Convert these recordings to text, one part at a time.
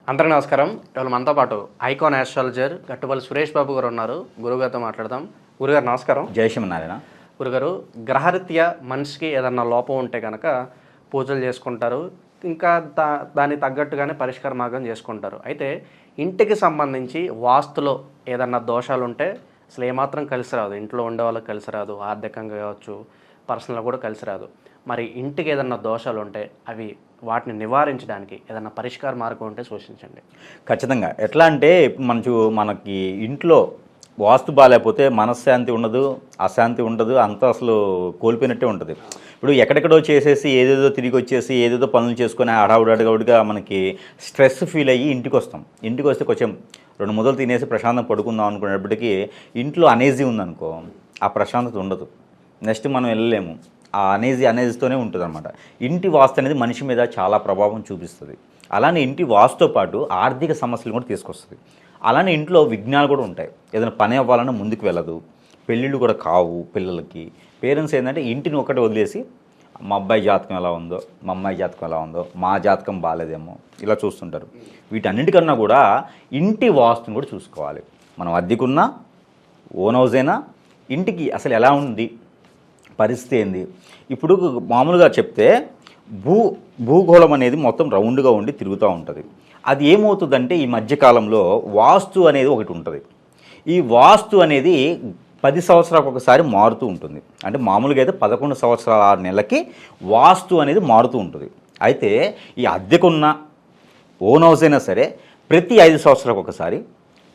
అందరికీ నమస్కారం. ఇవాళ మనతో పాటు ఐకాన్ ఆస్ట్రాలజర్ గట్టుపల్లి సురేష్ బాబు గారు ఉన్నారు. గురుగారితో మాట్లాడదాం. గురుగారు నమస్కారం. జై శ్రీమన్నారాయణ. గురుగారు, గ్రహరీత్యా మనిషికి ఏదన్నా లోపం ఉంటే కనుక పూజలు చేసుకుంటారు, ఇంకా దానికి తగ్గట్టుగానే పరిష్కార మార్గం చేసుకుంటారు. అయితే ఇంటికి సంబంధించి వాస్తులో ఏదన్నా దోషాలు ఉంటే అసలు ఏమాత్రం కలిసి రాదు. ఇంట్లో ఉండే వాళ్ళకి కలిసి రాదు, ఆర్థికంగా కావచ్చు, పర్సనల్గా కూడా కలిసి రాదు. మరి ఇంటికి ఏదన్నా దోషాలు ఉంటే వాటిని నివారించడానికి ఏదన్నా పరిష్కార మార్గం ఉంటే సూచించండి. ఖచ్చితంగా. ఎట్లా అంటే మనకి ఇంట్లో వాస్తు బాగాలేకపోతే మనశ్శాంతి ఉండదు, అశాంతి ఉండదు, అంతా అసలు కోల్పోయినట్టే ఉంటుంది. ఇప్పుడు ఎక్కడెక్కడో చేసేసి ఏదేదో తిరిగి వచ్చేసి ఏదేదో పనులు చేసుకొని అడావుడిగా మనకి స్ట్రెస్ ఫీల్ అయ్యి ఇంటికి వస్తాం. ఇంటికి వస్తే కొంచెం 2 ముద్దలు తినేసి ప్రశాంతం పడుకుందాం అనుకునేటప్పటికీ ఇంట్లో అనేజీ ఉందనుకో, ఆ ప్రశాంతత ఉండదు. నెక్స్ట్ మనం వెళ్ళలేము. ఆ అనేజీతోనే ఉంటుంది అనమాట. ఇంటి వాస్తు అనేది మనిషి మీద చాలా ప్రభావం చూపిస్తుంది. అలానే ఇంటి వాస్తుతో పాటు ఆర్థిక సమస్యలు కూడా తీసుకొస్తుంది. అలానే ఇంట్లో విఘ్నాలు కూడా ఉంటాయి. ఏదైనా పని అవ్వాలన్నా ముందుకు వెళ్ళదు, పెళ్ళిళ్ళు కూడా కావు పిల్లలకి. పేరెంట్స్ ఏంటంటే ఇంటిని ఒకటి వదిలేసి మా అబ్బాయి జాతకం ఎలా ఉందో, మా అమ్మాయి జాతకం ఎలా ఉందో, మా జాతకం బాగాలేదేమో ఇలా చూస్తుంటారు. వీటన్నిటికన్నా కూడా ఇంటి వాస్తుని కూడా చూసుకోవాలి. మనం అద్దెకున్నా, ఓన్ హౌస్ అయినా ఇంటికి అసలు ఎలా ఉంది, పరిస్థితి ఏంది. ఇప్పుడు మామూలుగా చెప్తే భూగోళం అనేది మొత్తం రౌండ్గా ఉండి తిరుగుతూ ఉంటుంది. అది ఏమవుతుందంటే ఈ మధ్యకాలంలో వాస్తు అనేది ఒకటి ఉంటుంది. ఈ వాస్తు అనేది 10 సంవత్సరాలకు ఒకసారి మారుతూ ఉంటుంది. అంటే మామూలుగా అయితే 11 సంవత్సరాల 6 నెలలకి వాస్తు అనేది మారుతూ ఉంటుంది. అయితే ఈ అద్దెకున్న ఓన్ హౌస్ అయినా సరే ప్రతి 5 సంవత్సరాలకు ఒకసారి,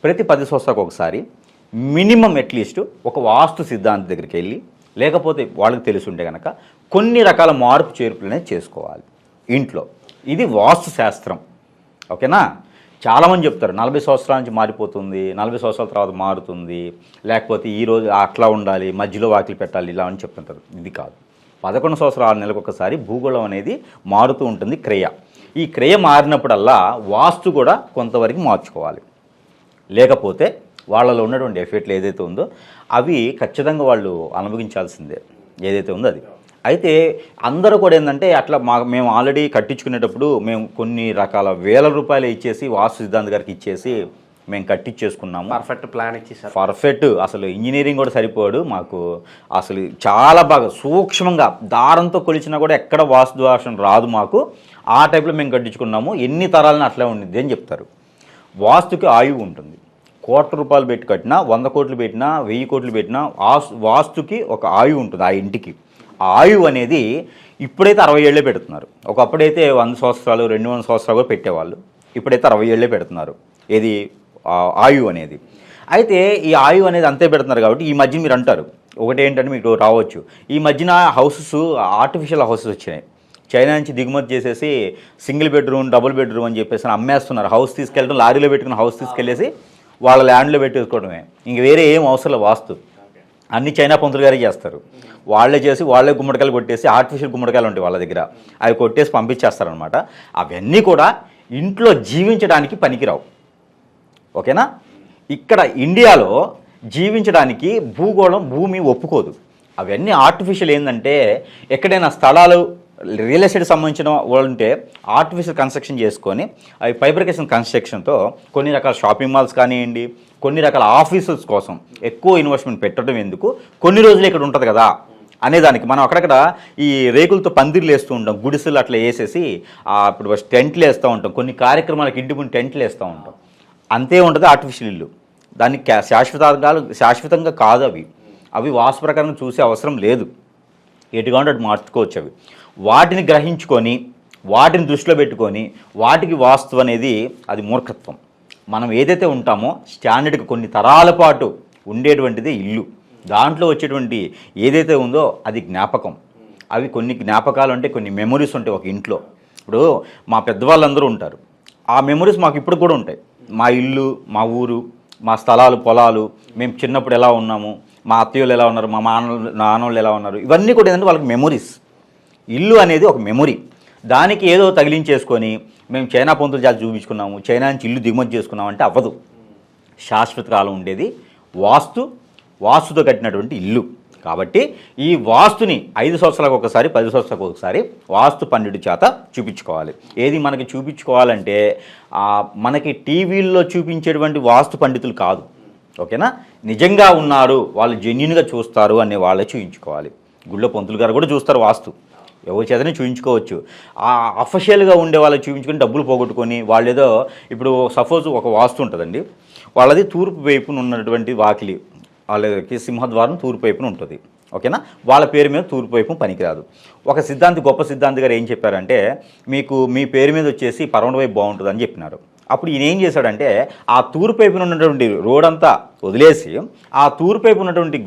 ప్రతి 10 సంవత్సరాలకు ఒకసారి మినిమం అట్లీస్ట్ ఒక వాస్తు సిద్ధాంతం దగ్గరికి వెళ్ళి, లేకపోతే వాళ్ళకి తెలిసి ఉంటే కనుక కొన్ని రకాల మార్పు చేర్పులు అనేది చేసుకోవాలి ఇంట్లో. ఇది వాస్తు శాస్త్రం. ఓకేనా? చాలామంది చెప్తారు 40 సంవత్సరాల నుంచి మారిపోతుంది, 40 సంవత్సరాల తర్వాత మారుతుంది, లేకపోతే ఈరోజు అట్లా ఉండాలి, మధ్యలో వాకిలి పెట్టాలి, ఇలా అని చెప్తుంటారు. ఇది కాదు. 11 సంవత్సరాల 6 నెలలకు ఒకసారి భూగోళం అనేది మారుతూ ఉంటుంది, క్రియ. ఈ క్రియ మారినప్పుడల్లా వాస్తు కూడా కొంతవరకు మార్చుకోవాలి. లేకపోతే వాళ్ళలో ఉన్నటువంటి ఎఫెక్ట్లు ఏదైతే ఉందో అవి ఖచ్చితంగా వాళ్ళు అనుభవించాల్సిందే, ఏదైతే ఉందో అది. అయితే అందరూ కూడా ఏంటంటే అట్లా మేము ఆల్రెడీ కట్టించుకునేటప్పుడు మేము కొన్ని రకాల వేల రూపాయలు ఇచ్చేసి వాస్తు సిద్ధాంత్ గారికి ఇచ్చేసి మేము కట్టించేసుకున్నాము. పర్ఫెక్ట్ ప్లాన్ ఇచ్చేసారు. పర్ఫెక్ట్. అసలు ఇంజనీరింగ్ కూడా సరిపోడు మాకు. అసలు చాలా బాగా సూక్ష్మంగా దారంతో కొలిచినా కూడా ఎక్కడ వాస్తు దోషం రాదు మాకు. ఆ టైప్లో మేము కట్టించుకున్నాము. ఎన్ని తరాలని అట్లా ఉండిద్ది అని చెప్తారు. వాస్తుకి ఆయువు ఉంటుంది. 1 కోటి రూపాయలు పెట్టి కట్టినా, 100 కోట్లు పెట్టినా, 1000 కోట్లు పెట్టినా వాస్తుకి ఒక ఆయువు ఉంటుంది ఆ ఇంటికి. ఆ ఆయువు అనేది ఇప్పుడైతే 60 ఏళ్ళే పెడుతున్నారు. ఒకప్పుడైతే 100 సంవత్సరాలు 200 సంవత్సరాలు కూడా పెట్టేవాళ్ళు. ఇప్పుడైతే 60 ఏళ్ళే పెడుతున్నారు. ఏది ఆయువు అనేది. అయితే ఈ ఆయువు అనేది అంతే పెడుతున్నారు కాబట్టి ఈ మధ్య మీరు అంటారు ఒకటి ఏంటంటే మీకు రావచ్చు, ఈ మధ్యన హౌసెస్ ఆర్టిఫిషియల్ హౌసెస్ వచ్చినాయి. చైనా నుంచి దిగుమతి చేసేసి సింగిల్ బెడ్రూమ్, డబుల్ బెడ్రూమ్ అని చెప్పేసి అమ్మేస్తున్నారు. హౌస్ తీసుకెళ్ళడం, లారీలో పెట్టుకున్న హౌస్ తీసుకెళ్ళేసి వాళ్ళ ల్యాండ్లో పెట్టేసుకోవడమే. ఇంక వేరే ఏం అవసరం వాస్తు. అన్ని చైనా పంతులు గారే చేస్తారు. వాళ్ళే చేసి వాళ్ళే గుమ్మడికాయలు కొట్టేసి, ఆర్టిఫిషియల్ గుమ్మడికాయలు ఉంటాయి వాళ్ళ దగ్గర, అవి కొట్టేసి పంపించేస్తారనమాట. అవన్నీ కూడా ఇంట్లో జీవించడానికి పనికిరావు. ఓకేనా? ఇక్కడ ఇండియాలో జీవించడానికి భూగోళం, భూమి ఒప్పుకోదు. అవన్నీ ఆర్టిఫిషియల్. ఏంటంటే ఎక్కడైనా స్థలాలు రియల్ ఎస్టేట్ సంబంధించిన వాళ్ళు ఉంటే ఆర్టిఫిషియల్ కన్స్ట్రక్షన్ చేసుకొని అవి ఫైబ్రికేషన్ కన్స్ట్రక్షన్తో కొన్ని రకాల షాపింగ్ మాల్స్ కానివ్వండి, కొన్ని రకాల ఆఫీసెస్ కోసం ఎక్కువ ఇన్వెస్ట్మెంట్ పెట్టడం ఎందుకు, కొన్ని రోజులు ఇక్కడ ఉంటుంది కదా అనేదానికి మనం అక్కడక్కడ ఈ రేకులతో పందిర్లు వేస్తూ ఉంటాం, గుడిసెలు అట్లా వేసేసి ఇప్పుడు టెంట్లు వేస్తూ ఉంటాం. కొన్ని కార్యక్రమాలకు ఇంటి ముందు టెంట్లు వేస్తూ ఉంటాం. అంతే ఉంటుంది ఆర్టిఫిషియల్ ఇల్లు. దానికి శాశ్వతంగా కాదు. అవి వాస్తు ప్రకారం చూసే అవసరం లేదు. ఎటుగా ఉంటే అటు మార్చుకోవచ్చు. అవి వాటిని గ్రహించుకొని, వాటిని దృష్టిలో పెట్టుకొని వాటికి వాస్తు అనేది అది మూర్ఖత్వం. మనం ఏదైతే ఉంటామో స్టాండర్డ్కి కొన్ని తరాల పాటు ఉండేటువంటిది ఇల్లు. దాంట్లో వచ్చేటువంటి ఏదైతే ఉందో అది జ్ఞాపకం. అవి కొన్ని జ్ఞాపకాలు అంటే కొన్ని మెమొరీస్ ఉంటాయి ఒక ఇంట్లో. ఇప్పుడు మా పెద్దవాళ్ళందరూ ఉంటారు. ఆ మెమొరీస్ మాకు ఇప్పుడు కూడా ఉంటాయి. మా ఇల్లు, మా ఊరు, మా స్థలాలు, పొలాలు, మేము చిన్నప్పుడు ఎలా ఉన్నాము, మా అత్తయ్యలు ఎలా ఉన్నారు, మా నాన్నోళ్ళు ఎలా ఉన్నారు, ఇవన్నీ కూడా ఏంటంటే వాళ్ళకి మెమొరీస్. ఇల్లు అనేది ఒక మెమొరీ. దానికి ఏదో తగిలించేసుకొని మేము చైనా పంతులు జాతి చూపించుకున్నాము, చైనా నుంచి ఇల్లు దిగుమతి చేసుకున్నాము అంటే అవ్వదు. శాశ్వత కాలం ఉండేది వాస్తుతో కట్టినటువంటి ఇల్లు. కాబట్టి ఈ వాస్తుని 5 సంవత్సరాలకు ఒకసారి 10 సంవత్సరాలకు ఒకసారి వాస్తు పండితుడి చేత చూపించుకోవాలి. ఏది మనకి చూపించుకోవాలంటే మనకి టీవీల్లో చూపించేటువంటి వాస్తు పండితులు కాదు, ఓకేనా, నిజంగా ఉన్నారు వాళ్ళు జెన్యున్గా చూస్తారు అనే వాళ్ళే చూపించుకోవాలి. గుళ్ళో పంతులు గారు కూడా చూస్తారు వాస్తు, ఎవరి చేతనే చూపించుకోవచ్చు. అఫిషియల్గా ఉండే వాళ్ళకి చూపించుకొని డబ్బులు పోగొట్టుకొని వాళ్ళు ఏదో, ఇప్పుడు సపోజ్ ఒక వాస్తు ఉంటుందండి, వాళ్ళది తూర్పు వైపున ఉన్నటువంటి వాకిలి, వాళ్ళకి సింహద్వారం తూర్పు వైపున ఉంటుంది, ఓకేనా, వాళ్ళ పేరు మీద తూర్పు వైపు పనికిరాదు. ఒక సిద్ధాంతి, గొప్ప సిద్ధాంతి గారు ఏం చెప్పారంటే, మీకు మీ పేరు మీద వచ్చేసి పరమణ వైపు బాగుంటుందని చెప్పినారు. అప్పుడు ఈయన ఏం చేశాడంటే ఆ తూర్పు వైపున ఉన్నటువంటి రోడ్ అంతా వదిలేసి ఆ తూర్పు వైపు ఉన్నటువంటి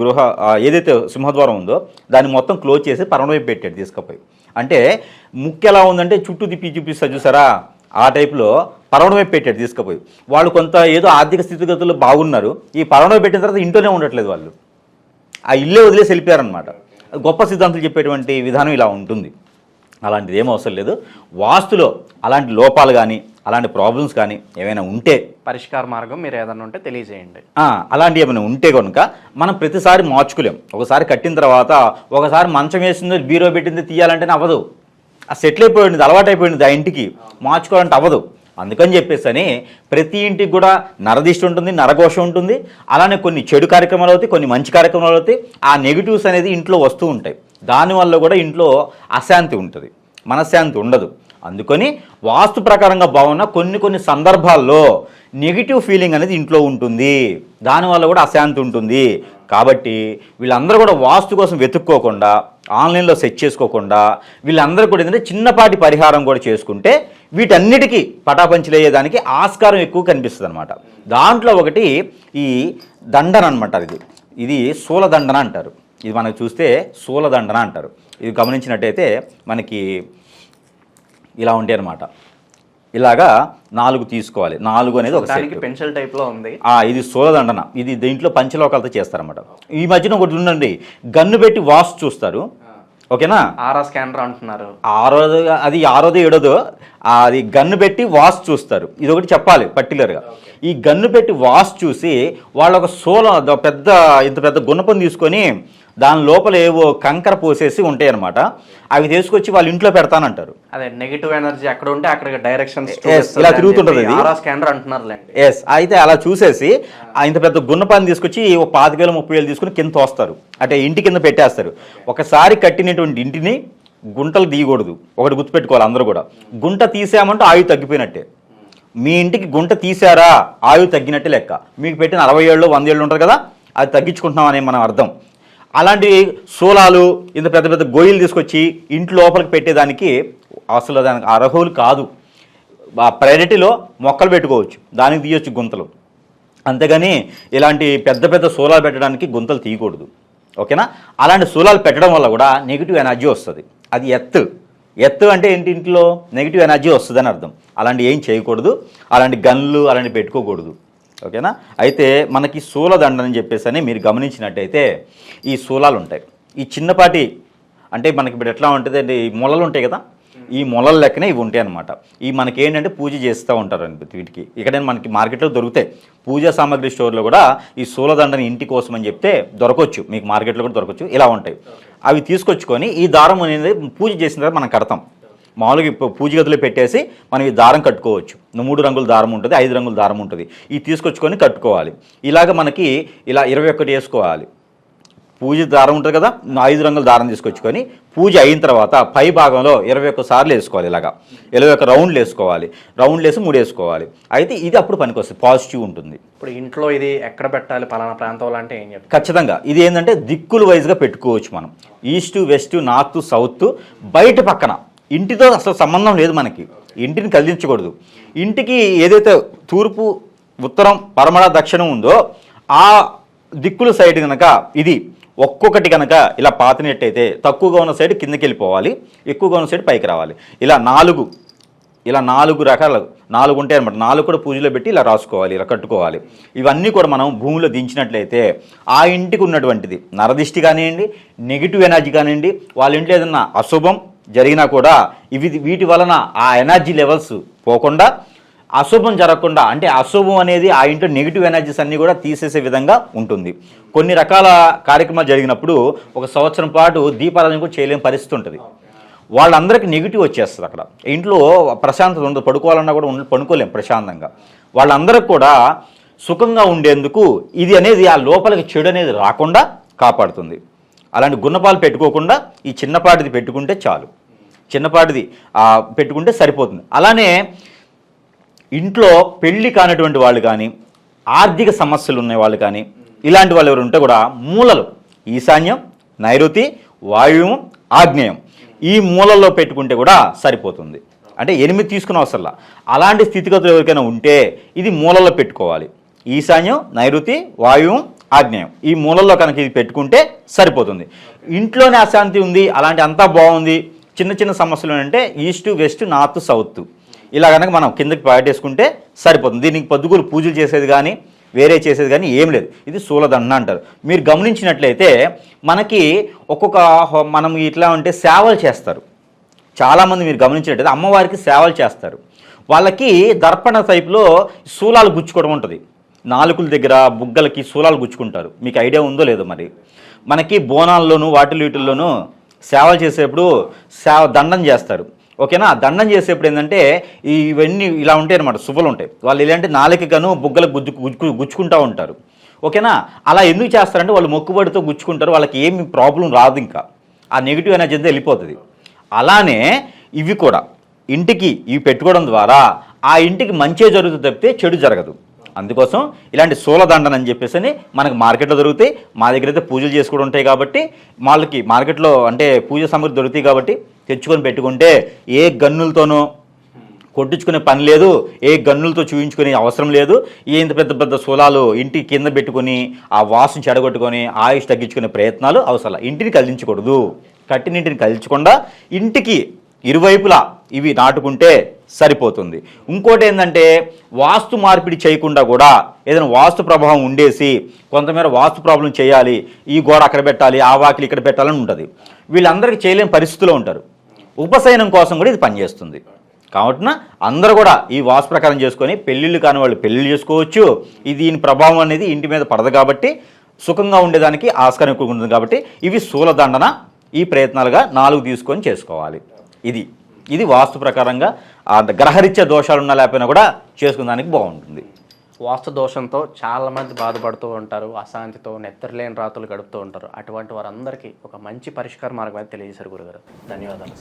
ఏదైతే సింహద్వారం ఉందో దాన్ని మొత్తం క్లోజ్ చేసి పరమణ వైపు పెట్టాడు తీసుకుపోయి. అంటే ముక్కు ఎలా ఉందంటే చుట్టూ తిప్పి చూపిస్తా చూసారా, ఆ టైప్లో పరమణ వైపు పెట్టాడు తీసుకుపోయి. వాళ్ళు కొంత ఏదో ఆర్థిక స్థితిగతుల్లో బాగున్నారు, ఈ పరమణ వైపు పెట్టిన తర్వాత ఇంట్లోనే ఉండట్లేదు, వాళ్ళు ఆ ఇల్లే వదిలేసి వెళ్ళిపోయారనమాట. గొప్ప సిద్ధాంతులు చెప్పేటువంటి విధానం ఇలా ఉంటుంది. అలాంటిది ఏం అవసరం లేదు. వాస్తులో అలాంటి లోపాలు కానీ అలాంటి ప్రాబ్లమ్స్ కానీ ఏమైనా ఉంటే పరిష్కార మార్గం మీరు ఏదైనా ఉంటే తెలియజేయండి. అలాంటివి ఏమైనా ఉంటే కనుక మనం ప్రతిసారి మార్చుకోలేం. ఒకసారి కట్టిన తర్వాత ఒకసారి మంచం వేసిందో బీరో పెట్టింది తీయాలంటేనే అవ్వదు, ఆ సెటిల్ అయిపోయింది, అలవాటు అయిపోయింది, ఆ ఇంటికి మార్చుకోవాలంటే అవ్వదు. అందుకని చెప్పేసి ప్రతి ఇంటికి కూడా నరదిష్టి ఉంటుంది, నరఘోషం ఉంటుంది, అలానే కొన్ని చెడు కార్యక్రమాలు అవుతాయి, కొన్ని మంచి కార్యక్రమాలు అవుతాయి. ఆ నెగిటివ్స్ అనేది ఇంట్లో వస్తూ ఉంటాయి, దానివల్ల కూడా ఇంట్లో అశాంతి ఉంటుంది, మనశ్శాంతి ఉండదు. అందుకని వాస్తు ప్రకారంగా బాగున్న కొన్ని సందర్భాల్లో నెగిటివ్ ఫీలింగ్ అనేది ఇంట్లో ఉంటుంది, దానివల్ల కూడా అశాంతి ఉంటుంది. కాబట్టి వీళ్ళందరూ కూడా వాస్తు కోసం వెతుక్కోకుండా, ఆన్లైన్లో సెట్ చేసుకోకుండా వీళ్ళందరూ కూడా ఏంటంటే చిన్నపాటి పరిహారం కూడా చేసుకుంటే వీటన్నిటికీ పటాపంచలయ్యేదానికి ఆస్కారం ఎక్కువ కనిపిస్తుంది అనమాట. దాంట్లో ఒకటి ఈ దండన అనమాట, ఇది శూలదండన అంటారు. ఇది మనకు చూస్తే శూలదండన అంటారు. ఇది గమనించినట్టయితే మనకి ఇలా ఉంటాయి అనమాట. ఇలాగా 4 తీసుకోవాలి, 4 అనేది ఒక పెన్సిల్ టైప్లో ఉంది. ఇది శూలదండన, ఇది దీంట్లో పంచలోకాలతో చేస్తారన్నమాట. ఈ మధ్యన ఒకటి ఉండండి, గన్ను పెట్టి వాస్తు చూస్తారు, ఓకేనా, ఆరా స్కానర్ అంటున్నారు. అది 6దో 7దో అది గన్ను పెట్టి వాస్తు చూస్తారు. ఇది ఒకటి చెప్పాలి పర్టికులర్గా. ఈ గన్ను పెట్టి వాస్తు చూసి వాళ్ళ ఒక ఇంత పెద్ద గుణపం తీసుకొని దాని లోపల ఏవో కంకర పోసేసి ఉంటాయి అనమాట, అవి తీసుకొచ్చి వాళ్ళ ఇంట్లో పెడతానంటారు. అదే నెగిటివ్ ఎనర్జీ అక్కడ ఉంటే అక్కడ డైరెక్షన్స్ ఇలా తిరుగుతుంటది, స్కానర్ అంటున్నారు. అయితే అలా చూసేసి ఇంత పెద్ద గున్నపాన్ని తీసుకొచ్చి 25,000 30,000 తీసుకుని కింద తోస్తారు, అంటే ఇంటి కింద పెట్టేస్తారు. ఒకసారి కట్టినటువంటి ఇంటిని గుంటలు తీయకూడదు, ఒకటి గుర్తుపెట్టుకోవాలి అందరూ కూడా. గుంట తీసామంటే ఆయువు తగ్గిపోయినట్టే. మీ ఇంటికి గుంట తీసారా ఆయువు తగ్గినట్టే లెక్క. మీకు పెట్టిన 60 ఏళ్ళు 100 ఏళ్ళు ఉంటుంది కదా, అది తగ్గించుకుంటున్నాం అనే మనం అర్థం. అలాంటి శూలాలు ఇంత పెద్ద గొయ్యలు తీసుకొచ్చి ఇంటి లోపలికి పెట్టేదానికి అసలు దానికి అర్హులు కాదు. ప్రయారిటీలో మొక్కలు పెట్టుకోవచ్చు, దానికి తీయొచ్చు గుంతలు, అంతేగాని ఇలాంటి పెద్ద శూలాలు పెట్టడానికి గుంతలు తీయకూడదు, ఓకేనా. అలాంటి శూలాలు పెట్టడం వల్ల కూడా నెగిటివ్ ఎనర్జీ వస్తుంది. అది ఎత్తు అంటే ఏంటి, ఇంట్లో నెగిటివ్ ఎనర్జీ వస్తుందని అర్థం. అలాంటి ఏం చేయకూడదు, అలాంటి గన్లు అలాంటి పెట్టుకోకూడదు, ఓకేనా. అయితే మనకి శూలదండని చెప్పేసి మీరు గమనించినట్టయితే ఈ శూలాలు ఉంటాయి, ఈ చిన్నపాటి, అంటే మనకి ఇప్పుడు ఎట్లా ఉంటుంది అంటే ఈ మొలలు ఉంటాయి కదా, ఈ మొలల లెక్కనే ఇవి ఉంటాయి అనమాట. ఇవి మనకి ఏంటంటే పూజ చేస్తూ ఉంటారు వీటికి. ఇక్కడ మనకి మార్కెట్లో దొరుకుతాయి, పూజా సామాగ్రి స్టోర్లో కూడా ఈ శూలదండని ఇంటి కోసం అని చెప్తే దొరకవచ్చు, మీకు మార్కెట్లో కూడా దొరకవచ్చు. ఇలా ఉంటాయి, అవి తీసుకొచ్చుకొని ఈ దారం అనేది పూజ చేసిన తర్వాత మనం కడతాం. మామూలుగా పూజ గదిలో పెట్టేసి మనం ఈ దారం కట్టుకోవచ్చు. 3 రంగుల దారం ఉంటుంది, 5 రంగుల దారం ఉంటుంది. ఇది తీసుకొచ్చుకొని కట్టుకోవాలి. ఇలాగ మనకి ఇలా 21 వేసుకోవాలి. పూజ దారం ఉంటుంది కదా, 5 రంగుల దారం తీసుకొచ్చుకొని పూజ అయిన తర్వాత పై భాగంలో 21 సార్లు వేసుకోవాలి. ఇలాగా 21 రౌండ్లు వేసుకోవాలి, రౌండ్లు వేసి 3 వేసుకోవాలి. అయితే ఇది అప్పుడు పనికి వస్తుంది, పాజిటివ్ ఉంటుంది. ఇప్పుడు ఇంట్లో ఇది ఎక్కడ పెట్టాలి పలానా ప్రాంతంలో అంటే ఏం చెప్తారు? ఖచ్చితంగా ఇది ఏంటంటే దిక్కులు వైజ్గా పెట్టుకోవచ్చు మనం. ఈస్ట్ వెస్ట్ నార్త్ సౌత్, బయట పక్కన ఇంటితో అసలు సంబంధం లేదు మనకి, ఇంటిని కదిలించకూడదు. ఇంటికి ఏదైతే తూర్పు ఉత్తరం పడమర దక్షిణం ఉందో ఆ దిక్కుల సైడ్ కనుక ఇది ఒక్కొక్కటి కనుక ఇలా పాతినట్టయితే తక్కువగా ఉన్న సైడ్ కిందకి వెళ్ళిపోవాలి, ఎక్కువగా ఉన్న సైడ్ పైకి రావాలి. ఇలా 4 రకాలు 4 ఉంటాయి అనమాట. 4 కూడా పూజలో పెట్టి ఇలా రాసుకోవాలి, ఇలా కట్టుకోవాలి. ఇవన్నీ కూడా మనం భూమిలో దించినట్లయితే ఆ ఇంటికి ఉన్నటువంటిది నరదిష్టి కానివ్వండి, నెగిటివ్ ఎనర్జీ కానివ్వండి, వాళ్ళ ఇంట్లో ఏదన్నా అశుభం జరిగినా కూడా వీటి వలన ఆ ఎనర్జీ లెవెల్స్ పోకుండా అశుభం జరగకుండా, అంటే అశుభం అనేది ఆ ఇంట్లో నెగిటివ్ ఎనర్జీస్ అన్నీ కూడా తీసేసే విధంగా ఉంటుంది. కొన్ని రకాల కార్యక్రమాలు జరిగినప్పుడు ఒక సంవత్సరం పాటు దీపారాధన కూడా చేయలేని పరిస్థితి ఉంటుంది. వాళ్ళందరికీ నెగిటివ్ వచ్చేస్తుంది. అక్కడ ఇంట్లో ప్రశాంతత ఉండదు, పడుకోవాలన్నా కూడా పడుకోలేం ప్రశాంతంగా. వాళ్ళందరికీ కూడా సుఖంగా ఉండేందుకు ఇది అనేది ఆ లోపలికి చెడు అనేది రాకుండా కాపాడుతుంది. అలాంటి గుణపాలు పెట్టుకోకుండా ఈ చిన్నపాటిది పెట్టుకుంటే చాలు, చిన్నపాటిది పెట్టుకుంటే సరిపోతుంది. అలానే ఇంట్లో పెళ్లి కానటువంటి వాళ్ళు కానీ, ఆర్థిక సమస్యలు ఉన్న వాళ్ళు కానీ, ఇలాంటి వాళ్ళు ఎవరు ఉంటే కూడా మూలలు ఈశాన్యం, నైరుతి, వాయువ్యం, ఆగ్నేయం ఈ మూలల్లో పెట్టుకుంటే కూడా సరిపోతుంది. అంటే 8 తీసుకున్న అవసరంలా. అలాంటి స్థితిగతులు ఎవరికైనా ఉంటే ఇది మూలల్లో పెట్టుకోవాలి. ఈశాన్యం, నైరుతి, వాయువ్యం, ఆగ్నేయం ఈ మూలల్లో కనుక ఇది పెట్టుకుంటే సరిపోతుంది. ఇంట్లోనే అశాంతి ఉంది, అలాంటి అంతా బాగుంది, చిన్న చిన్న సమస్యలు అంటే ఈస్ట్, వెస్ట్, నార్త్, సౌత్ ఇలా కనుక మనం కిందకి పాటేసుకుంటే సరిపోతుంది. దీనికి పొద్దుగూరు పూజలు చేసేది కానీ వేరే చేసేది కానీ ఏం లేదు. ఇది శూలదండ అంటారు. మీరు గమనించినట్లయితే మనకి మనం ఇట్లా ఉంటే సేవలు చేస్తారు. చాలామంది మీరు గమనించినట్లయితే అమ్మవారికి సేవలు చేస్తారు. వాళ్ళకి దర్పణ టైప్లో శూలాలు గుచ్చుకోవడం ఉంటుంది. నాలుకల దగ్గర బుగ్గలకి శూలాలు గుచ్చుకుంటారు. మీకు ఐడియా ఉందో లేదో మరి. మనకి బోనాల్లోనూ వీటిల్లోనూ సేవలు చేసేప్పుడు దండం చేస్తారు. ఓకేనా? దండం చేసేప్పుడు ఏంటంటే ఇవన్నీ ఇలా ఉంటాయి అన్నమాట, శుభలు ఉంటాయి. వాళ్ళు ఇలాంటి నాలుకను బుగ్గలకు గుచ్చుకుంటూ ఉంటారు. ఓకేనా? అలా ఎందుకు చేస్తారంటే వాళ్ళు మొక్కుబడితో గుచ్చుకుంటారు. వాళ్ళకి ఏమి ప్రాబ్లం రాదు, ఇంకా ఆ నెగిటివ్ ఎనర్జీ అంతా వెళ్ళిపోతుంది. అలానే ఇవి కూడా ఇంటికి ఇవి పెట్టుకోవడం ద్వారా ఆ ఇంటికి మంచే జరుగుతుంది తప్పితే చెడు జరగదు. అందుకోసం ఇలాంటి శూలదండన అని చెప్పేసి మనకు మార్కెట్లో దొరుకుతాయి. మా దగ్గర అయితే పూజలు చేసుకోవడం ఉంటాయి కాబట్టి వాళ్ళకి మార్కెట్లో అంటే పూజ సామగ్రి దొరుకుతాయి కాబట్టి తెచ్చుకొని పెట్టుకుంటే ఏ గన్నులతోనో కొట్టించుకునే పని లేదు, ఏ గన్నులతో చూయించుకునే అవసరం లేదు. ఇంత పెద్ద పెద్ద శూలాలు ఇంటి కింద పెట్టుకొని ఆ వాసన చెడగొట్టుకొని ఆయుష్ తగ్గించుకునే ప్రయత్నాలు అవసరం. ఇంటిని కదిలించకూడదు. కట్టినింటిని కదిలించకుండా ఇంటికి ఇరువైపులా ఇవి నాటుకుంటే సరిపోతుంది. ఇంకోటి ఏంటంటే వాస్తు మార్పిడి చేయకుండా కూడా ఏదైనా వాస్తు ప్రభావం ఉండేసి కొంతమేర వాస్తు ప్రాబ్లం చేయాలి, ఈ గోడ అక్కడ పెట్టాలి, ఆ వాకిలి ఇక్కడ పెట్టాలని ఉంటుంది. వీళ్ళందరికీ చేయలేని పరిస్థితిలో ఉంటారు. ఉపశయనం కోసం కూడా ఇది పనిచేస్తుంది. కాబట్టి అందరూ కూడా ఈ వాస్తు ప్రకారం చేసుకొని పెళ్ళిళ్ళు కాని వాళ్ళు పెళ్ళిళ్ళు చేసుకోవచ్చు. దీని ప్రభావం అనేది ఇంటి మీద పడదు కాబట్టి సుఖంగా ఉండేదానికి ఆస్కారం ఎక్కువ ఉంటుంది. కాబట్టి ఇవి శూలదండన ఈ ప్రయత్నాలుగా 4 తీసుకొని చేసుకోవాలి. ఇది వాస్తు ప్రకారంగా గ్రహరీత్యా దోషాలు ఉన్నా లేకపోయినా కూడా చేసుకునేదానికి బాగుంటుంది. వాస్తు దోషంతో చాలామంది బాధపడుతూ ఉంటారు, అశాంతితో నిద్రలేని రాత్రులు గడుపుతూ ఉంటారు. అటువంటి వారందరికీ ఒక మంచి పరిష్కార మార్గం అయితే తెలియజేశారు గురుగారు. ధన్యవాదాలు.